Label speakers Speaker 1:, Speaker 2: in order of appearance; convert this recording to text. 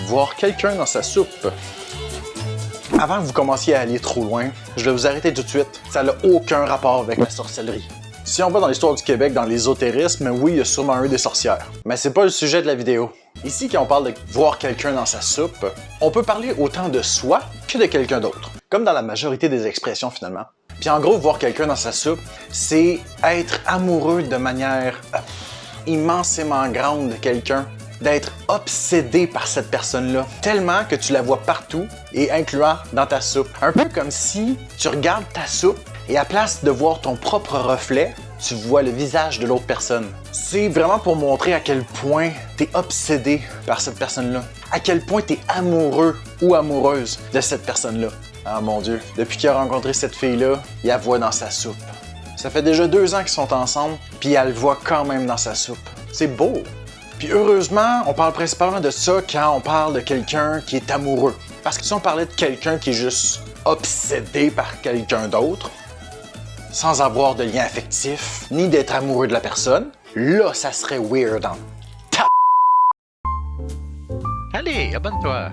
Speaker 1: voir quelqu'un dans sa soupe. Avant que vous commenciez à aller trop loin, je vais vous arrêter tout de suite. Ça n'a aucun rapport avec la sorcellerie. Si on va dans l'histoire du Québec, dans l'ésotérisme, oui, il y a sûrement eu des sorcières. Mais c'est pas le sujet de la vidéo. Ici, quand on parle de voir quelqu'un dans sa soupe, on peut parler autant de soi que de quelqu'un d'autre. Comme dans la majorité des expressions, finalement. Puis en gros, voir quelqu'un dans sa soupe, c'est être amoureux de manière immensément grande de quelqu'un, d'être obsédé par cette personne-là, tellement que tu la vois partout et incluant dans ta soupe. Un peu comme si tu regardes ta soupe et à place de voir ton propre reflet, tu vois le visage de l'autre personne. C'est vraiment pour montrer à quel point tu es obsédé par cette personne-là, à quel point tu es amoureux ou amoureuse de cette personne-là. Ah mon Dieu, depuis qu'il a rencontré cette fille-là, il la voit dans sa soupe. Ça fait déjà 2 ans qu'ils sont ensemble, puis elle le voit quand même dans sa soupe. C'est beau! Puis heureusement, on parle principalement de ça quand on parle de quelqu'un qui est amoureux. Parce que si on parlait de quelqu'un qui est juste obsédé par quelqu'un d'autre, sans avoir de lien affectif, ni d'être amoureux de la personne, là, ça serait weird, hein?
Speaker 2: Allez, abonne-toi.